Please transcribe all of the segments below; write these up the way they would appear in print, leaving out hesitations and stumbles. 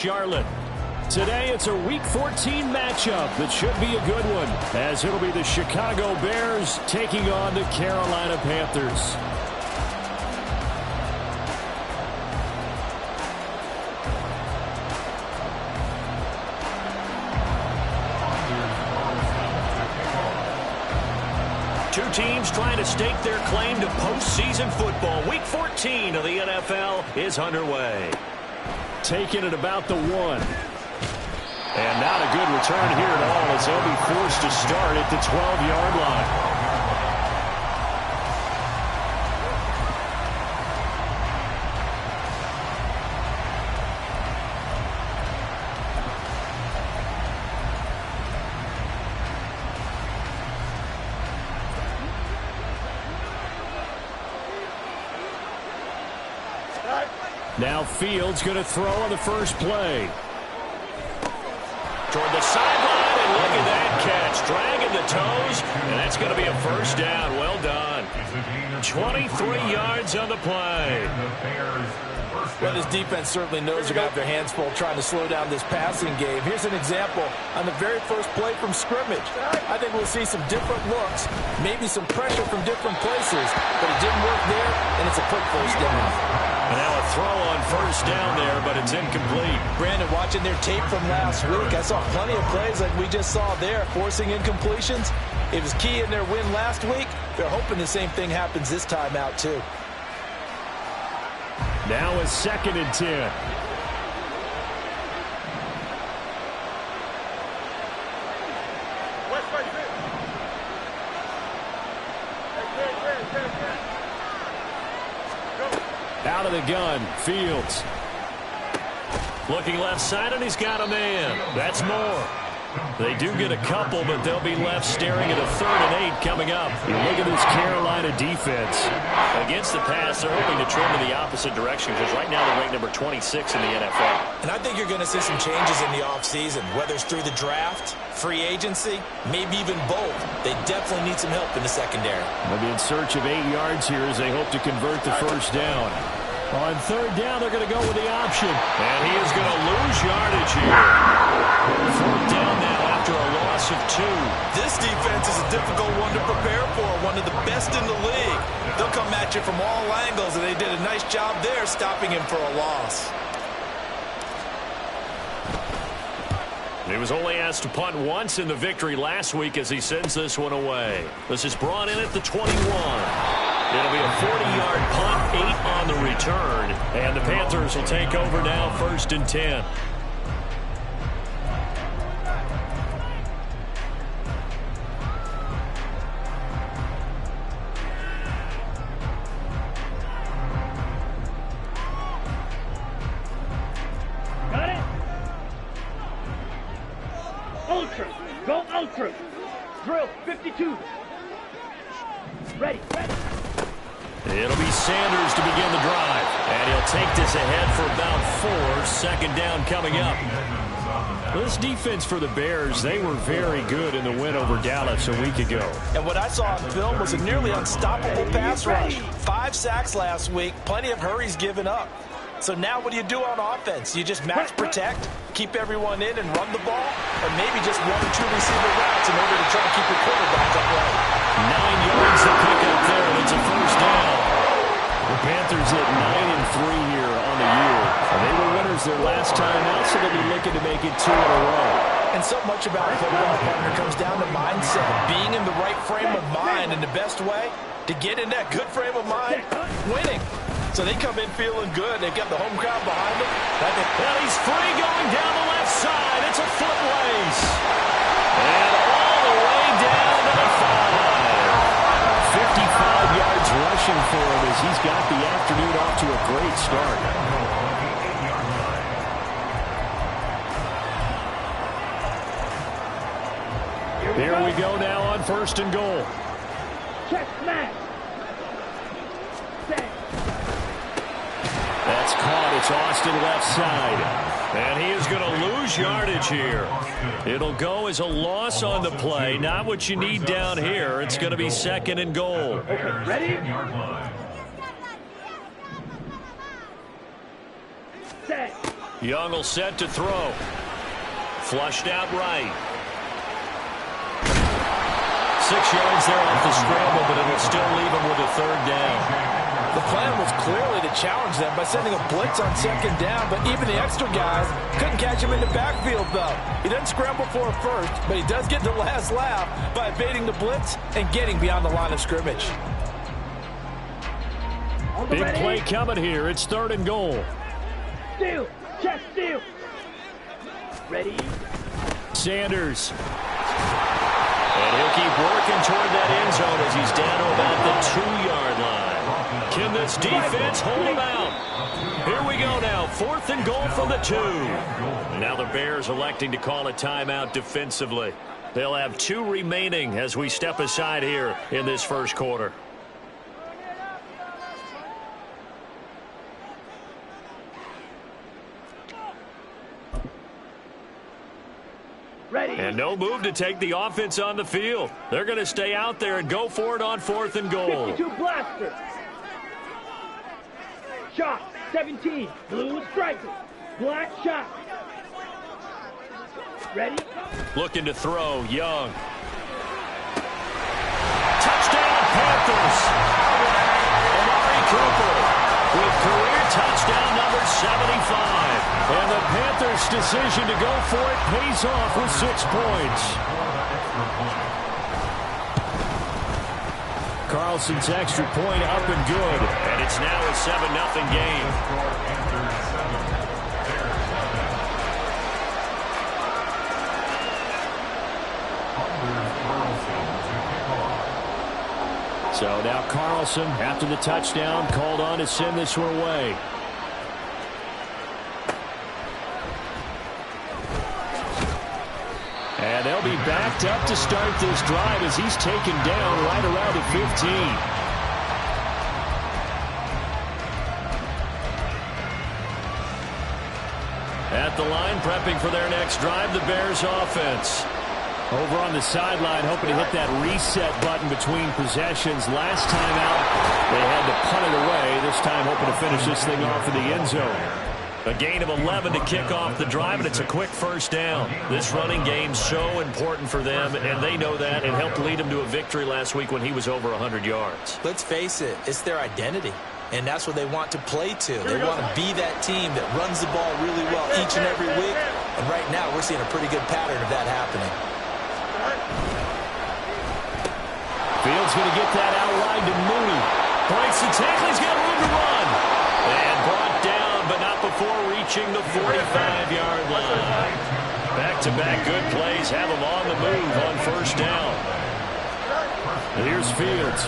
Charlotte. Today it's a Week 14 matchup that should be a good one, as it'll be the Chicago Bears taking on the Carolina Panthers. Two teams trying to stake their claim to postseason football. Week 14 of the NFL is underway. Taking it about the 1. And not a good return here at all, as they'll be forced to start at the 12-yard line. Now Fields going to throw on the first play. Toward the sideline, and look at that catch. Dragging the toes, and that's going to be a first down. Well done. 23 yards on the play. Well, this defense certainly knows they're going to have their hands full trying to slow down this passing game. Here's an example on the very first play from scrimmage. I think we'll see some different looks, maybe some pressure from different places, but it didn't work there, and it's a quick first down. And now a throw on first down there, but it's incomplete. Brandon, watching their tape from last week, I saw plenty of plays like we just saw there, forcing incompletions. It was key in their win last week. They're hoping the same thing happens this time out, too. Now a 2nd and 10. Out of the gun, Fields. Looking left side, and he's got a man. That's more. They do get a couple, but they'll be left staring at a 3rd and 8 coming up. You look at this Carolina defense. Against the pass, they're hoping to trend in the opposite direction, because right now they're ranked number 26 in the NFL. And I think you're going to see some changes in the offseason, whether it's through the draft, free agency, maybe even both. They definitely need some help in the secondary. They'll be in search of 8 yards here as they hope to convert the first down. On 3rd down, they're going to go with the option. And he is going to lose yardage here. 4th down now after a loss of 2. This defense is a difficult one to prepare for, one of the best in the league. They'll come at you from all angles, and they did a nice job there stopping him for a loss. He was only asked to punt once in the victory last week as he sends this one away. This is brought in at the 21. It'll be a 40-yard punt, 8 on the return. And the Panthers will take over now, 1st and 10. Got it? Ultra. Go Ultra. Drill 52. Ready. It'll be Sanders to begin the drive. And he'll take this ahead for about 4. 2nd down coming up. This defense for the Bears, they were very good in the win over Dallas a week ago. And what I saw on film was a nearly unstoppable pass rush. 5 sacks last week, plenty of hurries given up. So now what do you do on offense? You just max protect, keep everyone in and run the ball, or maybe just 1 or 2 receiver routes in order to try to keep your quarterback upright. 9 yards to pick up there, and it's a first down. The Panthers at 9-3 here on the year. They were winners their last time out, so they'll be looking to make it 2 in a row. And so much about football, partner, comes down to mindset. Being in the right frame of mind, and the best way to get in that good frame of mind, winning. So they come in feeling good. They've got the home crowd behind them. Well, he's free going down the left side. It's a foot race. And all the way down to the 5. 55 yards rushing for him as he's got the afternoon off to a great start. Here we go now on 1st and goal. Check smash. That's caught. It's Austin left side. And he is going to lose yardage here. It'll go as a loss on the play. Not what you need down here. It's going to be 2nd and goal. Okay, ready? Set. Young will set to throw. Flushed out right. 6 yards there off the scramble, but it'll still leave him with a 3rd down. The plan was clearly to challenge them by sending a blitz on 2nd down, but even the extra guys couldn't catch him in the backfield, though. He doesn't scramble for a first, but he does get the last laugh by evading the blitz and getting beyond the line of scrimmage. Big play coming here. It's 3rd and goal. Steal. Check steal. Ready. Sanders. And he'll keep working toward that end zone as he's down to about the 2-yard line. Can this defense hold him out? Here we go now. 4th and goal from the 2. Now the Bears electing to call a timeout defensively. They'll have 2 remaining as we step aside here in this 1st quarter. Ready. And no move to take the offense on the field. They're going to stay out there and go for it on 4th and goal. 52 blaster. Shot. 17. Blue striker. Black shot. Ready. Looking to throw. Young. Touchdown Panthers. Amari Cooper with career touchdown number 75. And the Panthers' decision to go for it pays off with 6 points. Carlson's extra point up and good. And it's now a 7-0 game. So now Carlson, after the touchdown, called on to send this one away. And they'll be backed up to start this drive as he's taken down right around the 15. At the line, prepping for their next drive, the Bears offense. Over on the sideline, hoping to hit that reset button between possessions. Last time out, they had to punt it away. This time, hoping to finish this thing off in the end zone. A gain of 11 to kick off the drive, and it's a quick 1st down. This running game's so important for them, and they know that. It helped lead them to a victory last week when he was over 100 yards. Let's face it, it's their identity, and that's what they want to play to. They want to be that team that runs the ball really well each and every week, and right now we're seeing a pretty good pattern of that happening. Fields going to get that out wide to Mooney. Breaks the tackle. He's got room to run. And brought down, but not before reaching the 45-yard line. Back-to-back good plays have him on the move on 1st down. And here's Fields.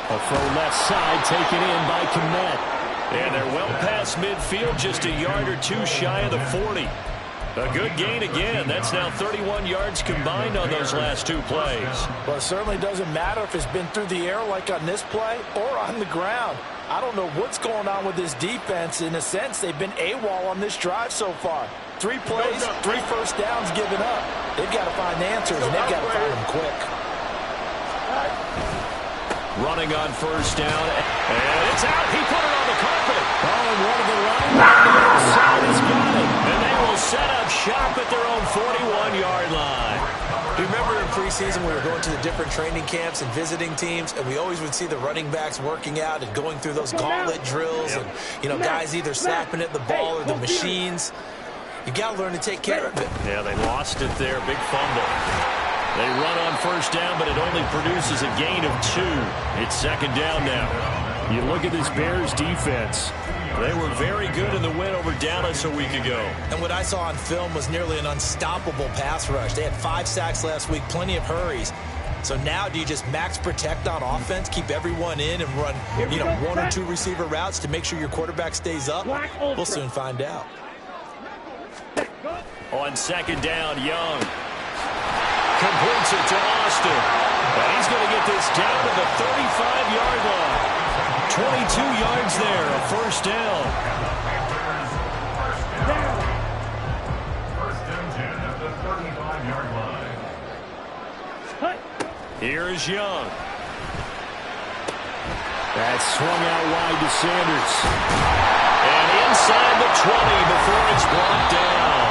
A full left side taken in by Kmet. And they're well past midfield, just a yard or 2 shy of the 40. A good gain again. That's now 31 yards combined on those last 2 plays. Well, it certainly doesn't matter if it's been through the air like on this play or on the ground. I don't know what's going on with this defense. In a sense, they've been AWOL on this drive so far. 3 plays, 3 1st downs given up. They've got to find answers, and they've got to find them quick. Running on 1st down, and it's out. He put it on the carpet. Oh, and one of the linemen on the other side has got it. And they will set up shop at their own 41-yard line. Do you remember in preseason we were going to the different training camps and visiting teams, and we always would see the running backs working out and going through those gauntlet drills, and, you know, guys either slapping at the ball or the machines. You got to learn to take care of it. Yeah, they lost it there. Big fumble. They run on 1st down, but it only produces a gain of 2. It's 2nd down now. You look at this Bears defense. They were very good in the win over Dallas a week ago. And what I saw on film was nearly an unstoppable pass rush. They had 5 sacks last week, plenty of hurries. So now do you just max protect on offense, keep everyone in, and run, you know, 1 or 2 receiver routes to make sure your quarterback stays up? We'll soon find out. On 2nd down, Young completes it to Austin. And he's going to get this down to the 35-yard line. 22 yards there, a 1st down. First and 10 at the 35-yard line. Here is Young. That's swung out wide to Sanders. And in inside the 20 before he's brought down.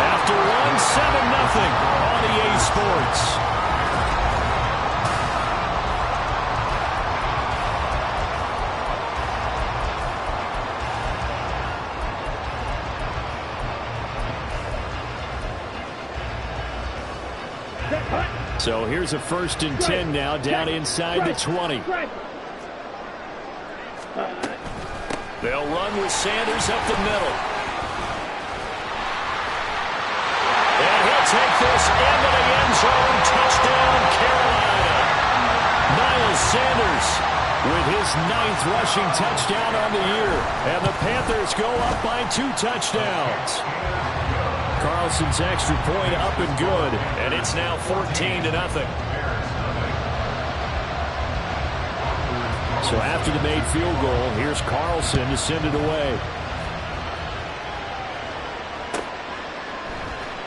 After one, 7-0 on EA Sports. So here's a 1st and 10 now, down inside the 20. They'll run with Sanders up the middle. And he'll take this into the end zone. Touchdown, Carolina. Miles Sanders with his 9th rushing touchdown on the year. And the Panthers go up by 2 touchdowns. Carlson's extra point up and good, and it's now 14-0. So after the made field goal, here's Carlson to send it away.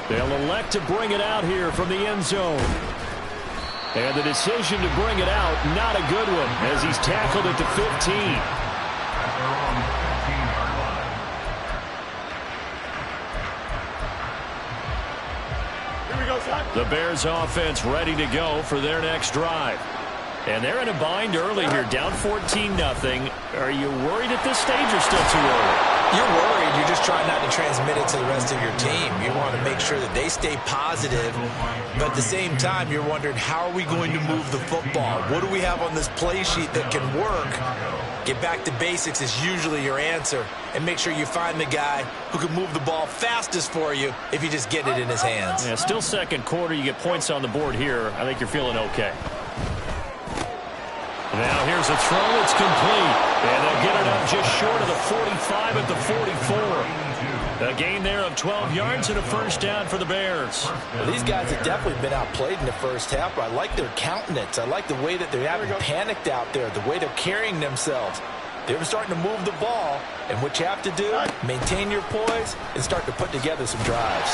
They'll elect to bring it out here from the end zone. And the decision to bring it out, not a good one, as he's tackled at the 15. The Bears offense ready to go for their next drive. And they're in a bind early here, down 14-0. Are you worried at this stage or still too early? You're worried. You're just trying not to transmit it to the rest of your team. You want to make sure that they stay positive. But at the same time, you're wondering, how are we going to move the football? What do we have on this play sheet that can work? Get back to basics is usually your answer. And make sure you find the guy who can move the ball fastest for you if you just get it in his hands. Yeah, still second quarter. You get points on the board here. I think you're feeling okay. Now here's a throw. It's complete. And they'll get it up just short of the 45 at the 44. A gain there of 12 yards and a 1st down for the Bears. Well, these guys have definitely been outplayed in the first half. I like their countenance. I like the way that they haven't panicked out there, the way they're carrying themselves. They're starting to move the ball, and what you have to do, maintain your poise and start to put together some drives.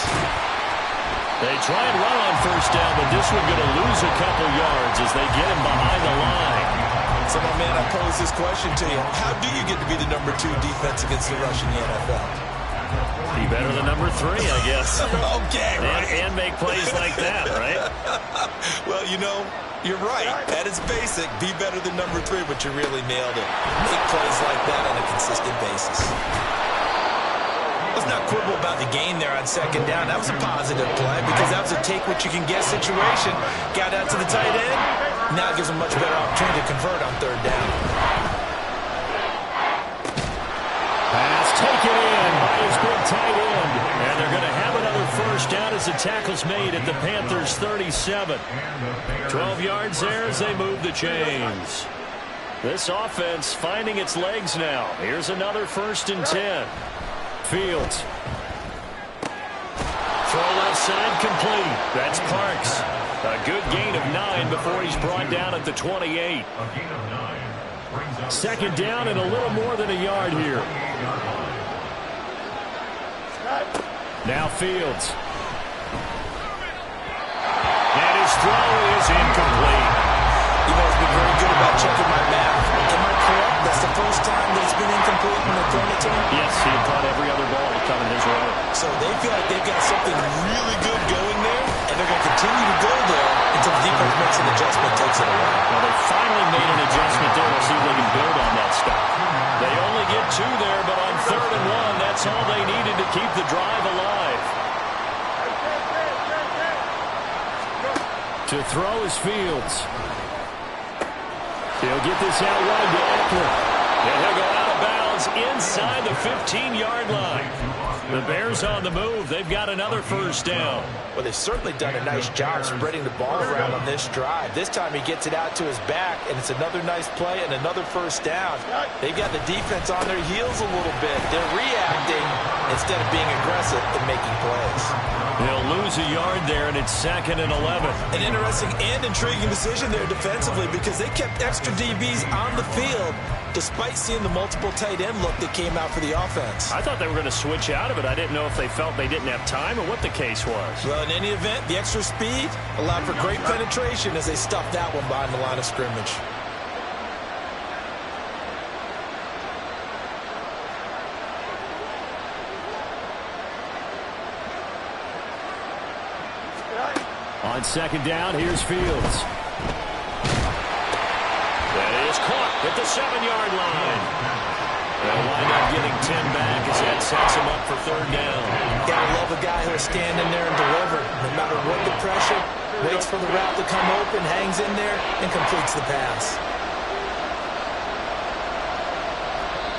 They try and run on 1st down, but this one going to lose a couple yards as they get him behind the line. So, my man, I pose this question to you. How do you get to be the number 2 defense against the rush in the NFL? Be better than number 3, I guess. Okay, right. And make plays like that, right? Well, you know, you're right. That is basic. Be better than number 3, but you really nailed it. Make plays like that on a consistent basis. Let's not quibble about the gain there on 2nd down. That was a positive play because that was a take-what-you-can-get situation. Got out to the tight end. Now it gives them a much better opportunity to convert on 3rd down. Pass taken in by his big tight end. And they're going to have another 1st down as the tackle's made at the Panthers' 37. 12 yards there as they move the chains. This offense finding its legs now. Here's another 1st and 10. Fields. Throw left side complete. That's Parks. A good gain of 9 before he's brought down at the 28. 2nd down and a little more than a yard here. Now Fields. And his throw is incomplete. You've always been very good about checking my math. Am I correct? That's the first time that it's been incomplete when they've thrown it to him? Yes, he had caught every other ball to come in his way. So they feel like they've got something really good going there, and they're going to continue to go there until the defense makes an adjustment, takes it away. Well, they finally made an adjustment there. We'll see if they can build on that stuff. They only get 2 there, but on 3rd and 1, that's all they needed to keep the drive alive. To throw is Fields. He'll get this out wide to Eckler. And he'll go out of bounds inside the 15-yard line. The Bears on the move. They've got another 1st down. Well, they've certainly done a nice job spreading the ball around on this drive. This time he gets it out to his back, and it's another nice play and another 1st down. They've got the defense on their heels a little bit. They're reacting instead of being aggressive and making plays. They'll lose a yard there, and it's 2nd and 11. An interesting and intriguing decision there defensively because they kept extra DBs on the field despite seeing the multiple tight end look that came out for the offense. I thought they were going to switch out of it. I didn't know if they felt they didn't have time or what the case was. Well, in any event, the extra speed allowed for great penetration as they stuffed that one behind the line of scrimmage. On second down, here's Fields. That is caught at the 7-yard line. They'll wind up getting 10 back as that sets him up for third down. Gotta love a guy who'll stand in there and deliver. No matter what the pressure, waits for the route to come open, hangs in there, and completes the pass.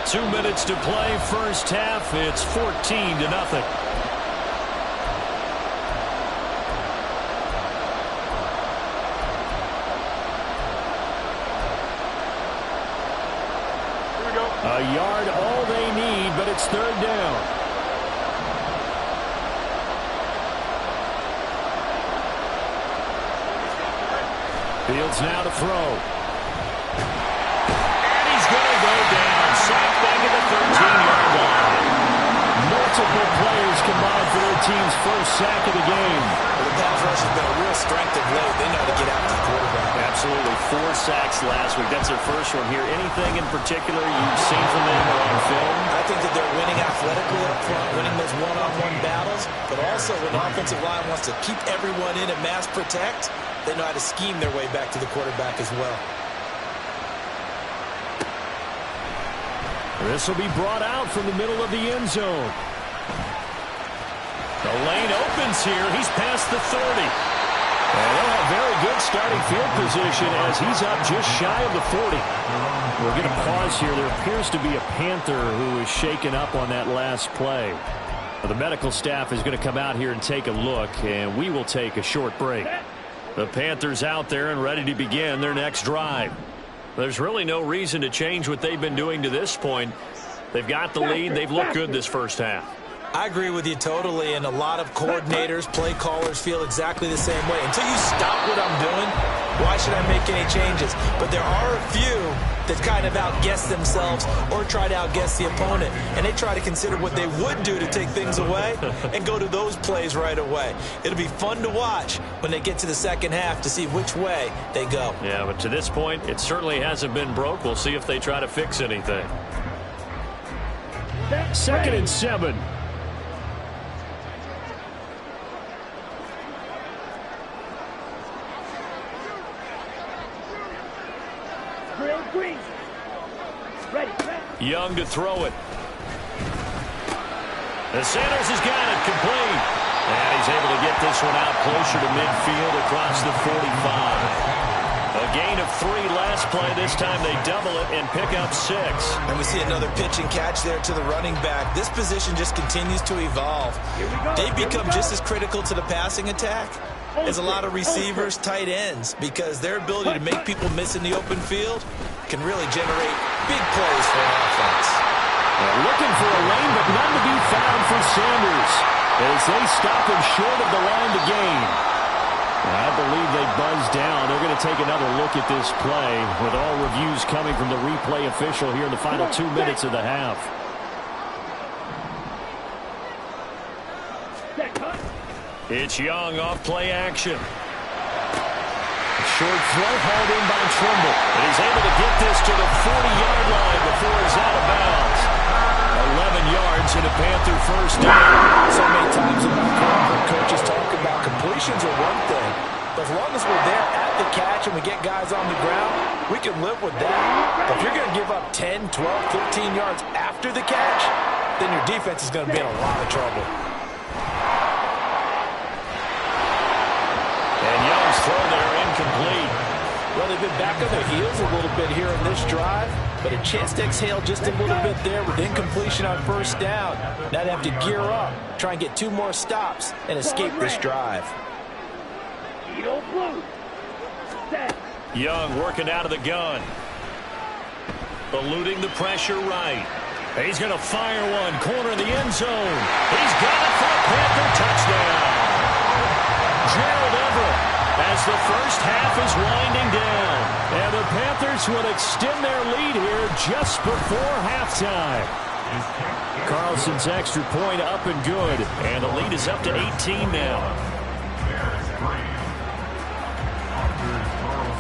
2 minutes to play, first half. It's 14-0. A yard, all they need, but it's third down. Fields now to throw. And he's going to go down. Sacked back at the 13-yard line. Multiple players combined for their team's first sack of the game. Well, the pass rush has been a real strength of late. They know how to get after the quarterback. Absolutely. 4 sacks last week. That's their first one here. Anything in particular you've seen from them or on film? I think that they're winning athletically up front, winning those one-on-one battles, but also when the offensive line wants to keep everyone in and mass protect, they know how to scheme their way back to the quarterback as well. This will be brought out from the middle of the end zone. The lane opens here. He's past the 30. And they'll have very good starting field position as he's up just shy of the 40. We're going to pause here. There appears to be a Panther who is shaken up on that last play. The medical staff is going to come out here and take a look, and we will take a short break. The Panthers out there and ready to begin their next drive. There's really no reason to change what they've been doing to this point. They've got the lead. They've looked good this first half. I agree with you totally, and a lot of coordinators, play callers feel exactly the same way. Until you stop what I'm doing, why should I make any changes? But there are a few that kind of outguess themselves or try to outguess the opponent, and they try to consider what they would do to take things away and go to those plays right away. It'll be fun to watch when they get to the second half to see which way they go. Yeah, but to this point, it certainly hasn't been broke. We'll see if they try to fix anything. 2nd and 7. Young to throw it. The Sanders has got it complete. And he's able to get this one out closer to midfield across the 45. A gain of 3 last play. This time they double it and pick up 6. And we see another pitch and catch there to the running back. This position just continues to evolve. They become just as critical to the passing attack as a lot of receivers, tight ends, because their ability to make people miss in the open field can really generate big plays for an offense. Looking for a lane, but none to be found for Sanders as they stop him short of the line to gain. I believe they buzzed down. They're going to take another look at this play with all reviews coming from the replay official here in the final 2 minutes of the half. It's Young off play action. Short throw hauled in by Trimble. And he's able to get this to the 40-yard line before he's out of bounds. 11 yards and a Panther first down. So many times in my career, coaches talk about completions are one thing. But as long as we're there at the catch and we get guys on the ground, we can live with that. But if you're going to give up 10, 12, 13 yards after the catch, then your defense is going to be in a lot of trouble. And Young's throw there incomplete. Well, they've been back on their heels a little bit here in this drive, but a chance to exhale just a little bit there with incompletion on first down. Now they have to gear up, try and get 2 more stops, and escape this drive. Young working out of the gun. Eluding the pressure right. He's going to fire one. Corner of the end zone. He's got it for a Panther touchdown. Gerald Everett as the first half is winding down. And the Panthers will extend their lead here just before halftime. Carlson's extra point up and good. And the lead is up to 18 now.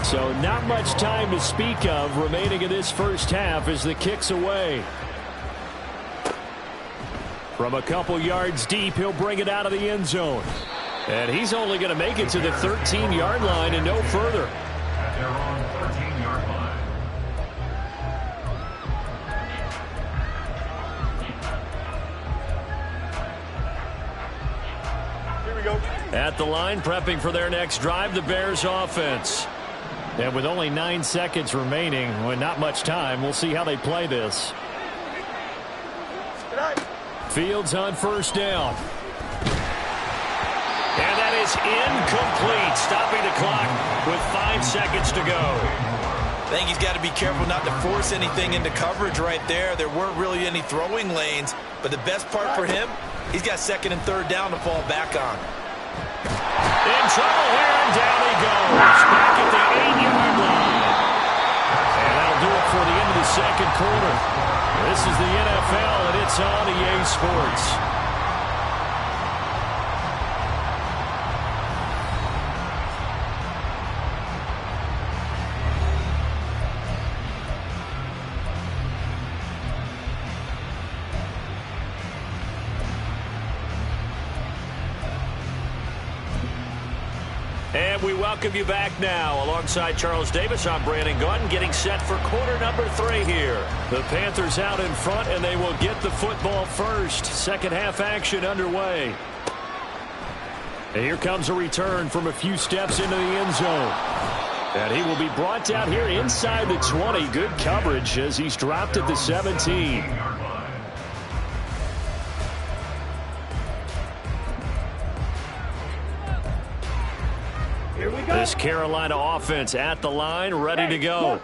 So not much time to speak of remaining in this first half as the kick's away. From a couple yards deep, he'll bring it out of the end zone. And he's only going to make it to the 13-yard line and no further. At their own 13-yard line. Here we go. At the line, prepping for their next drive, the Bears offense. And with only 9 seconds remaining, with not much time, we'll see how they play this. Fields on first down. And that is incomplete, stopping the clock with 5 seconds to go. I think he's got to be careful not to force anything into coverage right there. There weren't really any throwing lanes, but the best part for him, he's got second and third down to fall back on. In trouble here, and down he goes. Back at the 8-yard line. And that'll do it for the end of the second quarter. This is the NFL, and it's on EA Sports. And we welcome you back now. Alongside Charles Davis, I'm Brandon Gaudin, getting set for quarter number 3 here. The Panthers out in front, and they will get the football first. Second half action underway. And here comes a return from a few steps into the end zone. And he will be brought down here inside the 20. Good coverage as he's dropped at the 17. This Carolina offense at the line, ready to go.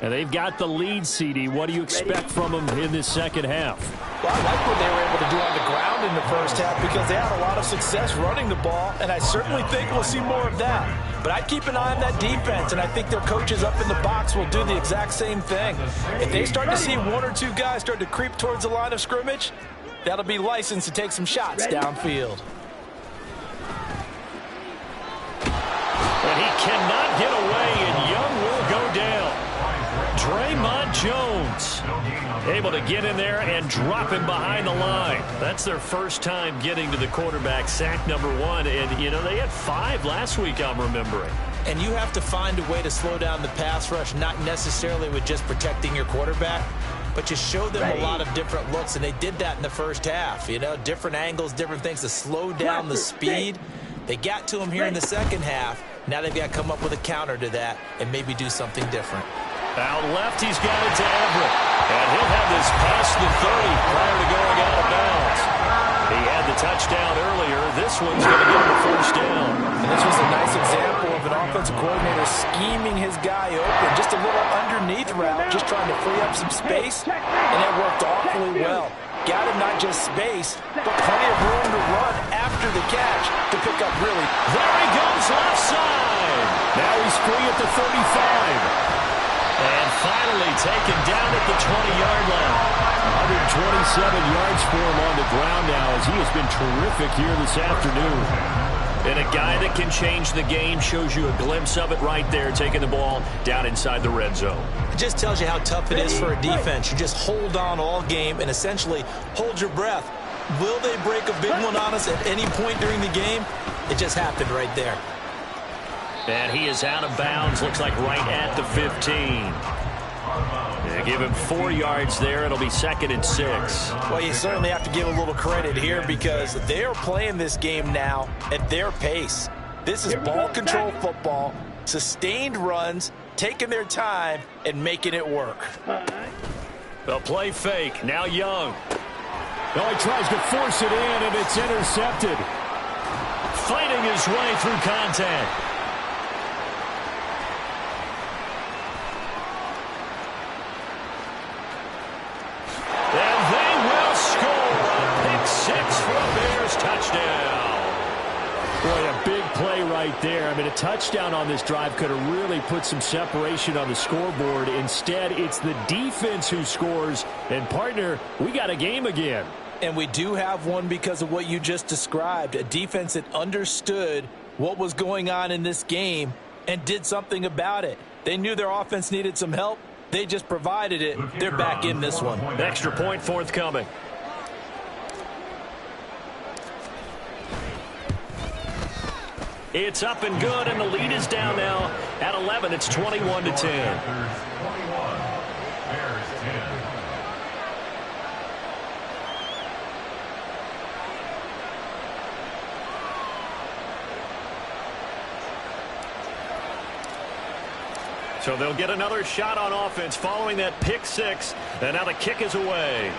And they've got the lead, CD. What do you expect from them in this second half? Well, I like what they were able to do on the ground in the first half because they had a lot of success running the ball, and I certainly think we'll see more of that. But I'd keep an eye on that defense, and I think their coaches up in the box will do the exact same thing. If they start to see 1 or 2 guys start to creep towards the line of scrimmage, that'll be licensed to take some shots downfield. And he cannot get away, and Young will go down. Draymond Jones able to get in there and drop him behind the line. That's their first time getting to the quarterback, sack number 1. And, you know, they had 5 last week, I'm remembering. And you have to find a way to slow down the pass rush, not necessarily with just protecting your quarterback, but you show them a lot of different looks, and they did that in the first half. You know, different angles, different things to slow down the speed. They got to him here in the second half. Now they've got to come up with a counter to that and maybe do something different. Out left, he's got it to Everett. And he'll have this past the 30 prior to going out of bounds. He had the touchdown earlier. This one's going to get him a first down. And this was a nice example of an offensive coordinator scheming his guy open. Just a little underneath route, just trying to free up some space. And it worked awfully well. Got him not just space, but plenty of room to run after the catch to pick up really. There he goes left side. Now he's free at the 35. And finally taken down at the 20-yard line. 127 yards for him on the ground now as he has been terrific here this afternoon. And a guy that can change the game, shows you a glimpse of it right there, taking the ball down inside the red zone. It just tells you how tough it is for a defense. You just hold on all game and essentially hold your breath. Will they break a big one on us at any point during the game? It just happened right there. And he is out of bounds, looks like right at the 15. They give him 4 yards there. It'll be 2nd and 6. Well, you certainly have to give a little credit here because they're playing this game now at their pace. This is ball control football, sustained runs, taking their time, and making it work. They'll play fake. Now Young. Oh, he tries to force it in, and it's intercepted. Fighting his way through contact. Boy, a big play right there. I mean, a touchdown on this drive could have really put some separation on the scoreboard. Instead, it's the defense who scores. And, partner, we got a game again. And we do have one because of what you just described. A defense that understood what was going on in this game and did something about it. They knew their offense needed some help. They just provided it. They're back in this one. Extra point forthcoming. It's up and good, and the lead is down now at 11. It's 21-10. Panthers 21, Bears 10. So they'll get another shot on offense following that pick six, and now the kick is away.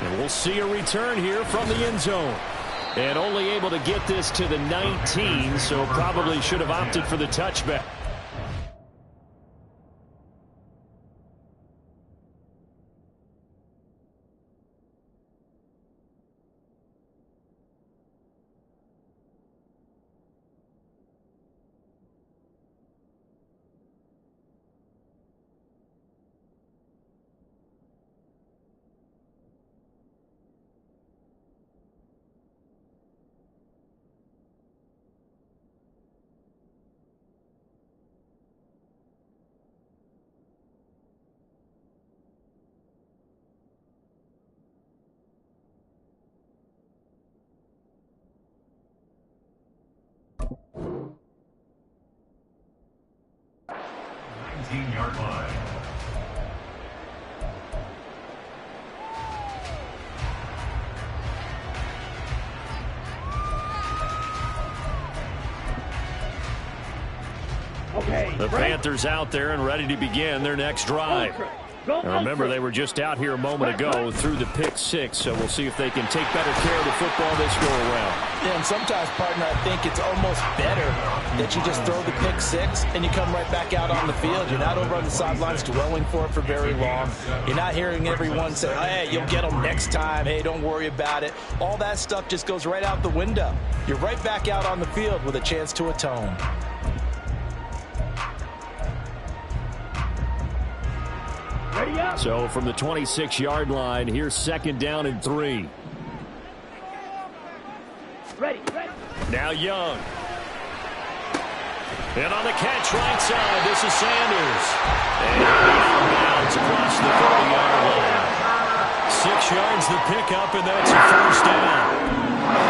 And we'll see a return here from the end zone. And only able to get this to the 19, so probably should have opted for the touchback. Yard line. Okay. The Panthers out there and ready to begin their next drive. Now remember, they were just out here a moment ago through the pick six, so we'll see if they can take better care of the football this go around. Yeah, and sometimes, partner, I think it's almost better that you just throw the pick six and you come right back out on the field. You're not over on the sidelines dwelling for it for very long. You're not hearing everyone say, hey, you'll get them next time. Hey, don't worry about it. All that stuff just goes right out the window. You're right back out on the field with a chance to atone. So from the 26-yard line, here's 2nd down and 3. Ready. Now Young. And on the catch right side, this is Sanders. And out of bounds across the 30-yard line. 6 yards the pickup, and that's a first down.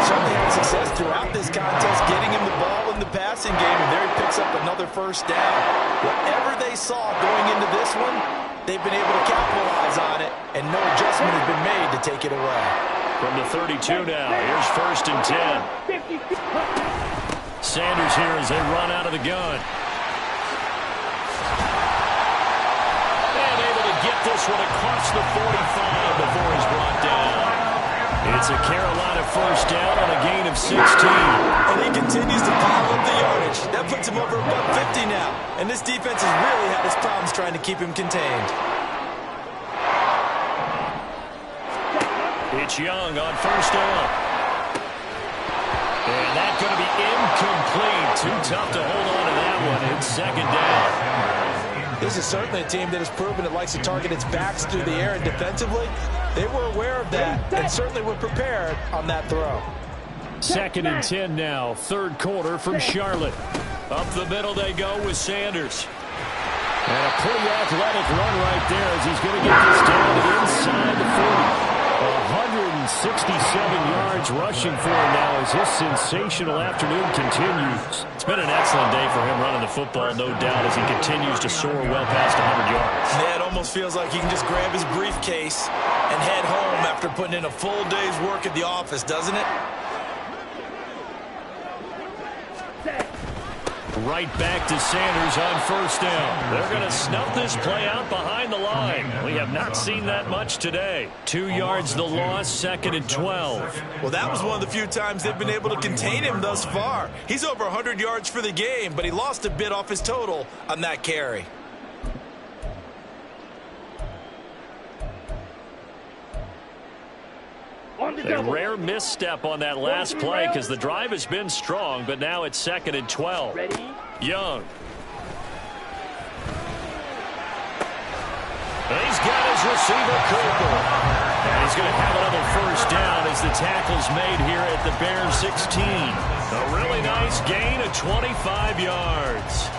Certainly had success throughout this contest, getting him the ball in the passing game, and there he picks up another first down. Whatever they saw going into this one, they've been able to capitalize on it, and no adjustment has been made to take it away. From the 32 now, here's 1st and 10. Sanders here as they run out of the gun. And able to get this one across the 45 before he's brought down. It's a Carolina first down on a gain of 16. And he continues to pile up the yardage. That puts him over about 50 now. And this defense has really had his problems trying to keep him contained. It's Young on first down. And that's going to be incomplete. Too tough to hold on to that one. It's 2nd down. This is certainly a team that has proven it likes to target its backs through the air, and defensively, they were aware of that and certainly were prepared on that throw. 2nd and 10 now, 3rd quarter from Charlotte. Up the middle they go with Sanders. And a pretty athletic run right there as he's going to get this down inside the 40. 167 yards rushing for him now as his sensational afternoon continues. It's been an excellent day for him running the football, no doubt, as he continues to soar well past 100 yards. Yeah, it almost feels like he can just grab his briefcase and head home after putting in a full day's work at the office, doesn't it? Right back to Sanders on first down. They're going to snuff this play out behind the line. We have not seen that much today. 2 yards the loss, 2nd and 12. Well, that was one of the few times they've been able to contain him thus far. He's over 100 yards for the game, but he lost a bit off his total on that carry. A rare misstep on that last play because the drive has been strong, but now it's 2nd and 12. Young. And he's got his receiver, Cooper. And he's going to have another first down as the tackle's made here at the Bears 16. A really nice gain of 25 yards.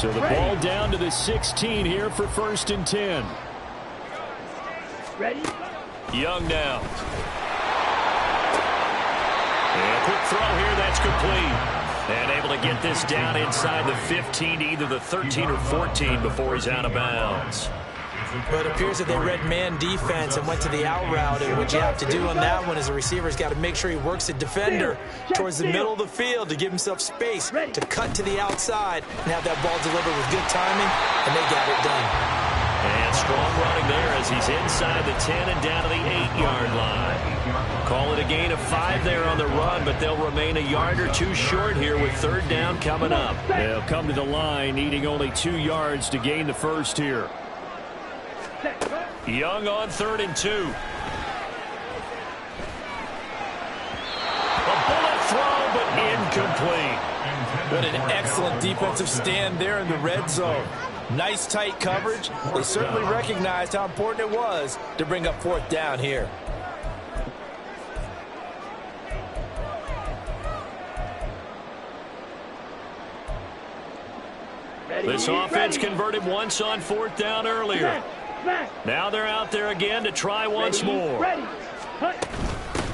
So the ball down to the 16 here for 1st and 10. Ready? Young now. And quick throw here, that's complete. And able to get this down inside the 15 to either the 13 or 14 before he's out of bounds. But it appears that they read man defense and went to the out route. And what you have to do on that one is the receiver's got to make sure he works the defender towards the middle of the field to give himself space to cut to the outside and have that ball delivered with good timing, and they got it done. And strong running there as he's inside the 10 and down to the 8-yard line. Call it a gain of 5 there on the run, but they'll remain a yard or two short here with third down coming up. They'll come to the line needing only 2 yards to gain the first here. Young on 3rd and 2. A bullet throw, but incomplete. What an excellent defensive stand there in the red zone. Nice tight coverage. They certainly recognized how important it was to bring up 4th down here. This offense converted once on 4th down earlier. Now they're out there again to try once more.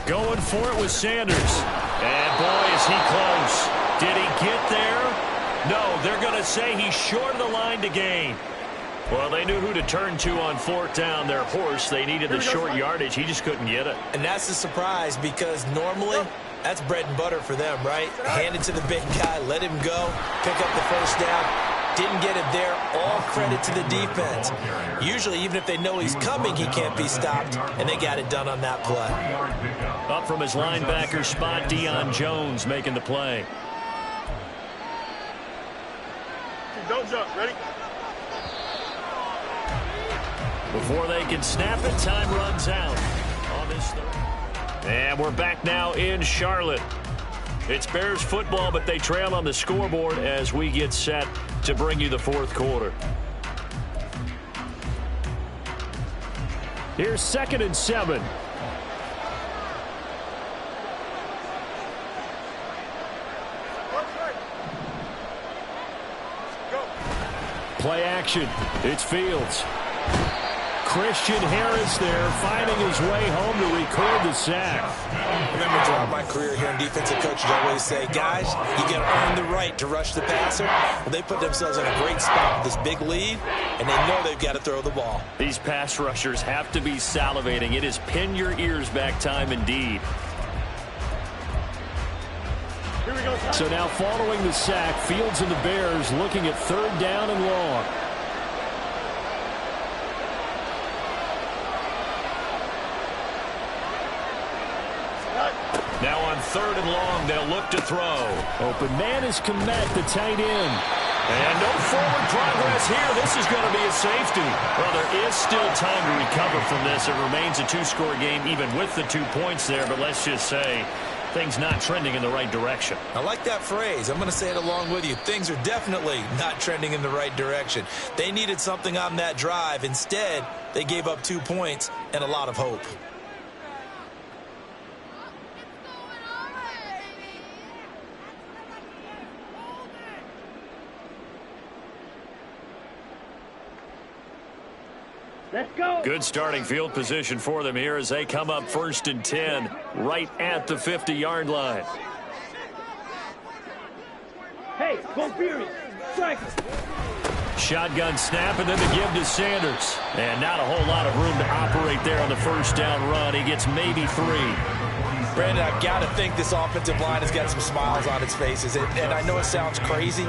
Going for it with Sanders. And boy, is he close. Did he get there? No, they're going to say he's short of the line to gain. Well, they knew who to turn to on 4th down. Their horse, they needed the short yardage. He just couldn't get it. And that's a surprise because normally that's bread and butter for them, right? Hand it to the big guy, let him go, pick up the first down. Didn't get it there. All credit to the defense. Usually, even if they know he's coming, he can't be stopped, and they got it done on that play. Up from his linebacker spot, Deion Jones making the play. Don't jump. Ready? Before they can snap it, time runs out on this third. And we're back now in Charlotte. It's Bears football, but they trail on the scoreboard as we get set to bring you the 4th quarter. Here's 2nd and 7. Play action. It's Fields. Christian Harris there finding his way home to record the sack. Remember, throughout my career here in defensive coaches, I always say, guys, you got to earn the right to rush the passer. Well, they put themselves in a great spot with this big lead, and they know they've got to throw the ball. These pass rushers have to be salivating. It is pin your ears back time indeed. Here we go. So now following the sack, Fields and the Bears looking at 3rd down and long. Now on 3rd and long, they'll look to throw. Open man is Kmet, the tight end. And no forward progress here. This is going to be a safety. Well, there is still time to recover from this. It remains a 2-score game even with the 2 points there. But let's just say things not trending in the right direction. I like that phrase. I'm going to say it along with you. Things are definitely not trending in the right direction. They needed something on that drive. Instead, they gave up 2 points and a lot of hope. Let's go. Good starting field position for them here as they come up 1st and 10 right at the 50-yard line. Hey, go Fury. Strike. Shotgun snap and then the give to Sanders. And not a whole lot of room to operate there on the 1st down run. He gets maybe 3. Brandon, I've got to think this offensive line has got some smiles on its faces. And I know it sounds crazy,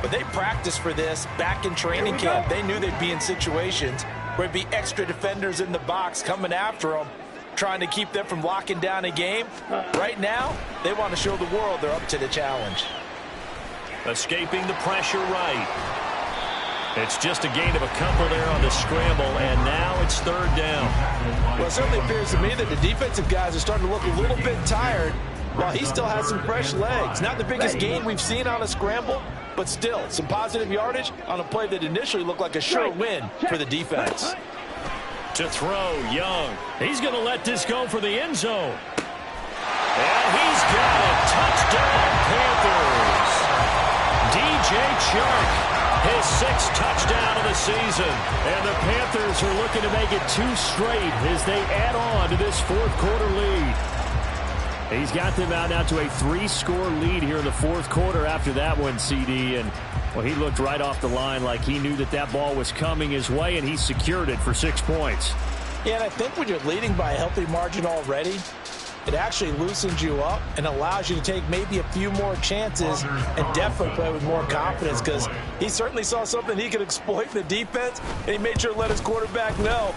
but they practiced for this back in training camp. They knew they'd be in situations where it'd be extra defenders in the box coming after them, trying to keep them from locking down a game. Right now, they want to show the world they're up to the challenge. Escaping the pressure right. It's just a gain of a couple there on the scramble, and now it's 3rd down. Well, it certainly appears to me that the defensive guys are starting to look a little bit tired while he still has some fresh legs. Not the biggest gain we've seen on a scramble, but still some positive yardage on a play that initially looked like a sure win for the defense. To throw, Young. He's going to let this go for the end zone. And he's got it. Touchdown, Panthers. DJ Chark his 6th touchdown of the season. And the Panthers are looking to make it 2 straight as they add on to this 4th quarter lead. He's got them out now to a 3-score lead here in the 4th quarter after that one, CD. And, well, he looked right off the line like he knew that that ball was coming his way, and he secured it for 6 points. Yeah, and I think when you're leading by a healthy margin already, it actually loosens you up and allows you to take maybe a few more chances and definitely play with more confidence, because he certainly saw something he could exploit in the defense, and he made sure to let his quarterback know,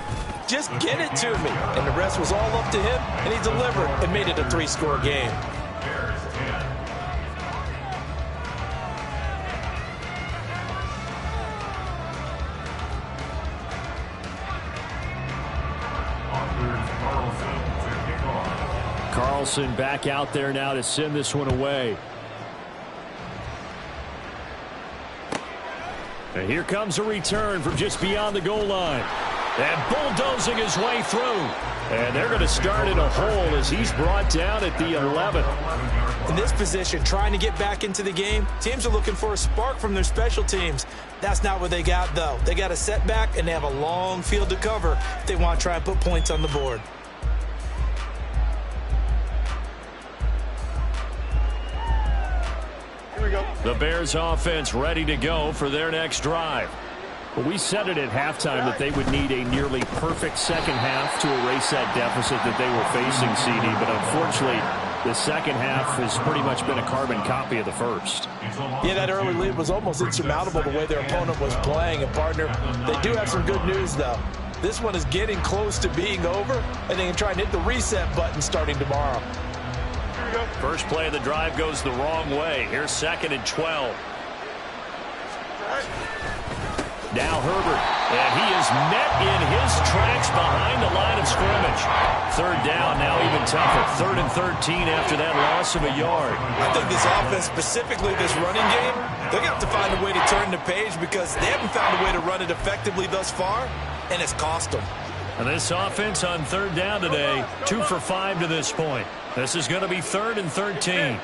just get it to me. And the rest was all up to him, and he delivered and made it a 3-score game. Carlson back out there now to send this one away. And here comes a return from just beyond the goal line. And bulldozing his way through. And they're going to start in a hole as he's brought down at the 11. In this position, trying to get back into the game, teams are looking for a spark from their special teams. That's not what they got, though. They got a setback, and they have a long field to cover if they want to try and put points on the board. Here we go. The Bears offense ready to go for their next drive. Well, we said it at halftime that they would need a nearly perfect second half to erase that deficit that they were facing, CD. But unfortunately, the second half has pretty much been a carbon copy of the first. Yeah, that early lead was almost insurmountable the way their opponent was playing. And, partner, they do have some good news, though. This one is getting close to being over, and they can try and hit the reset button starting tomorrow. Here we go. First play of the drive goes the wrong way. Here's 2nd and 12. All right. Now Herbert, and he is met in his tracks behind the line of scrimmage. 3rd down, now even tougher. 3rd and 13 after that loss of a yard. I think this offense, specifically this running game, they're going to have to find a way to turn the page because they haven't found a way to run it effectively thus far, and it's cost them. And this offense on 3rd down today, 2 for 5 to this point. This is going to be 3rd and 13.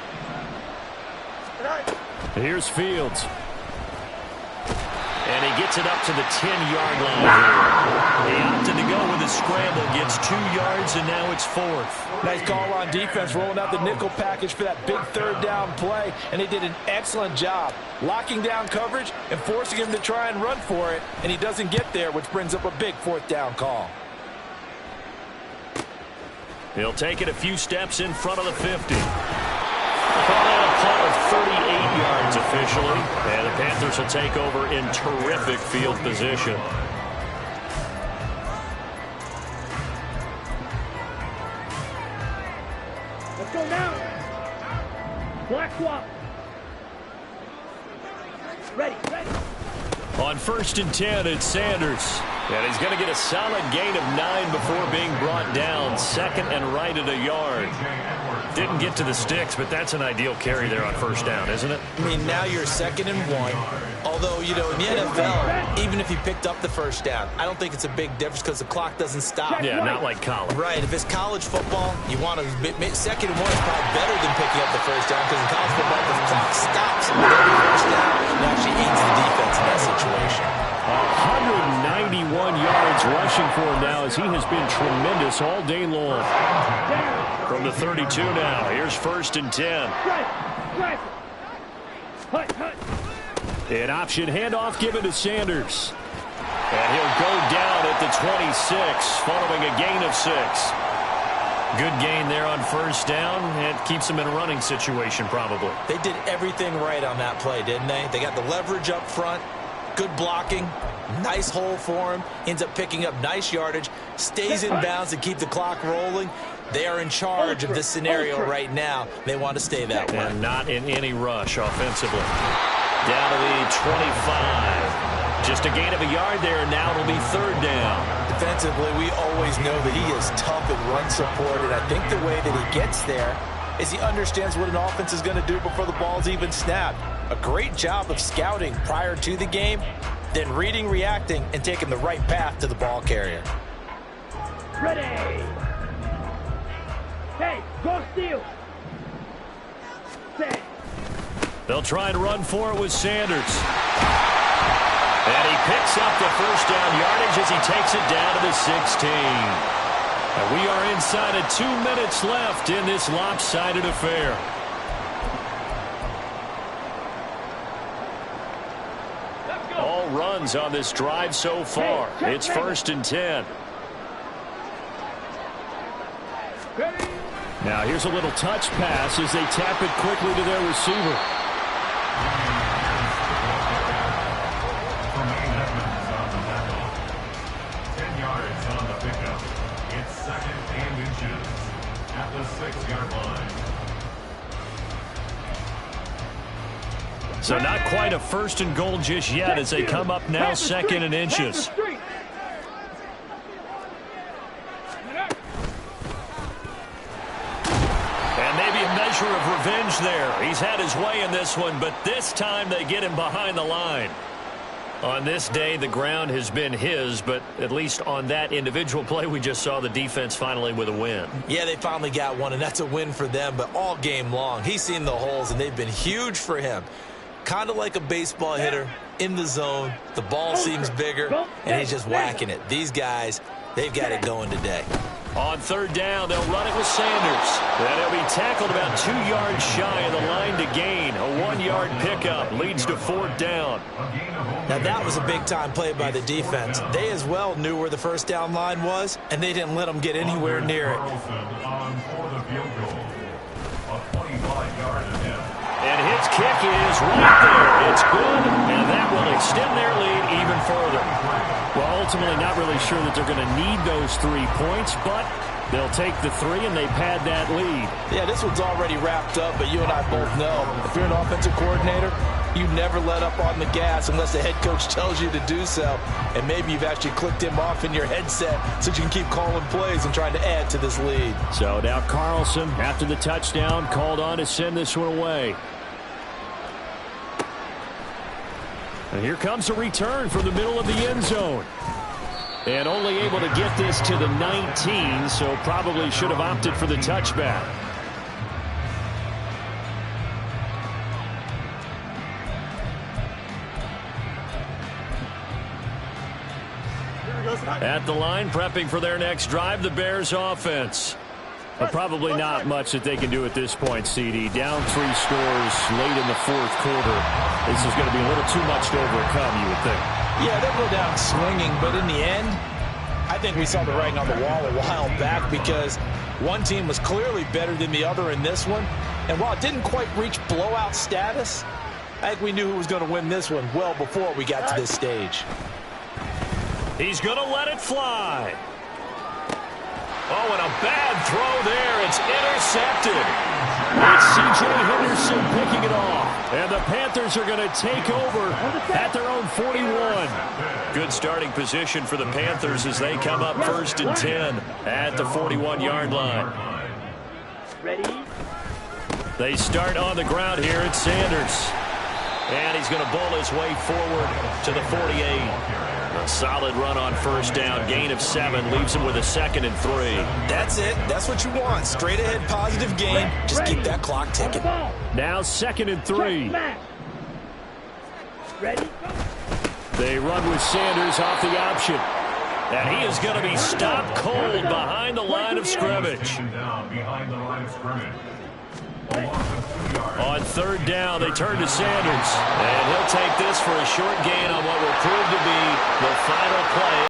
Here's Fields. And he gets it up to the 10-yard line here. He opted to go with a scramble, gets 2 yards, and now it's 4th. Nice call on defense, rolling out the nickel package for that big 3rd down play, and they did an excellent job locking down coverage and forcing him to try and run for it, and he doesn't get there, which brings up a big 4th down call. He'll take it a few steps in front of the 50. Call that a punt of 38 yards officially. And the Panthers will take over in terrific field position. Let's go now. Black swap. Ready. On 1st and 10, it's Sanders. And he's going to get a solid gain of 9 before being brought down. 2nd and right at a yard. Didn't get to the sticks, but that's an ideal carry there on 1st down, isn't it? I mean, now you're 2nd and 1. Although, you know, in the NFL, even if you picked up the 1st down, I don't think it's a big difference because the clock doesn't stop. Yeah, not like college. Right. If it's college football, you want to 2nd and 1 is probably better than picking up the 1st down because in college football, the clock stops with every 1st down. It actually aids the defense in that situation. 191 yards rushing for him now as he has been tremendous all day long. From the 32 now, here's 1st and 10. An option handoff given to Sanders. And he'll go down at the 26 following a gain of 6. Good gain there on 1st down. It keeps him in a running situation probably. They did everything right on that play, didn't they? They got the leverage up front. Good blocking, nice hole for him, ends up picking up nice yardage, stays in bounds to keep the clock rolling. They are in charge of this scenario right now. They want to stay that way. And not in any rush offensively. Down to the 25. Just a gain of a yard there, and now it'll be 3rd down. Defensively, we always know that he is tough in run support, and I think the way that he gets there is he understands what an offense is going to do before the ball's even snapped. A great job of scouting prior to the game, then reading, reacting, and taking the right path to the ball carrier. Ready. Hey, go steal. Set. They'll try and run for it with Sanders. And he picks up the first down yardage as he takes it down to the 16. And we are inside of 2 minutes left in this lopsided affair. All runs on this drive so far. It's 1st and 10. Now here's a little touch pass as they tap it quickly to their receiver. Tremaine Edmonds on the tackle. 10 yards on the pickup. It's 2nd and inches at the 6-yard line. So not quite a 1st and goal just yet as they come up now 2nd and inches. And maybe a measure of revenge there. He's had his way in this one, but this time they get him behind the line. On this day, the ground has been his, but at least on that individual play, we just saw the defense finally with a win. Yeah, they finally got one, and that's a win for them, but all game long, he's seen the holes, and they've been huge for him. Kind of like a baseball hitter in the zone. The ball seems bigger, and he's just whacking it. These guys, they've got it going today. On 3rd down, they'll run it with Sanders. And he'll be tackled about 2 yards shy of the line to gain. A 1-yard pickup leads to 4th down. Now, that was a big-time play by the defense. They as well knew where the first down line was, and they didn't let them get anywhere near it. On for the field goal. A 25-yard attempt. And his kick is right there. It's good, and that will extend their lead even further. Well, ultimately not really sure that they're going to need those 3 points, but they'll take the 3 and they pad that lead. Yeah, this one's already wrapped up, but you and I both know if you're an offensive coordinator, you never let up on the gas unless the head coach tells you to do so. And maybe you've actually clicked him off in your headset so you can keep calling plays and trying to add to this lead. So now Carlson, after the touchdown, called on to send this one away. And here comes a return from the middle of the end zone. And only able to get this to the 19, so probably should have opted for the touchback. At the line, prepping for their next drive, the Bears offense. But probably not much that they can do at this point, CD. Down 3 scores late in the 4th quarter. This is going to be a little too much to overcome, you would think. Yeah, they'll go down swinging, but in the end, I think we saw the writing on the wall a while back because one team was clearly better than the other in this one. And while it didn't quite reach blowout status, I think we knew who was going to win this one well before we got to this stage. He's going to let it fly. Oh, and a bad throw there. It's intercepted. It's C.J. Henderson picking it off. And the Panthers are going to take over at their own 41. Good starting position for the Panthers as they come up 1st and 10 at the 41-yard line. Ready? They start on the ground here. It's Sanders. And he's going to bowl his way forward to the 48. A solid run on 1st down. Gain of 7 leaves him with a 2nd and 3. That's it. That's what you want. Straight ahead positive gain. Just keep that clock ticking. Now 2nd and 3. Ready? They run with Sanders off the option. And he is going to be stopped cold behind the line of scrimmage. Down behind the line of scrimmage. On 3rd down, they turn to Sanders. And he'll take this for a short gain on what will prove to be the final play.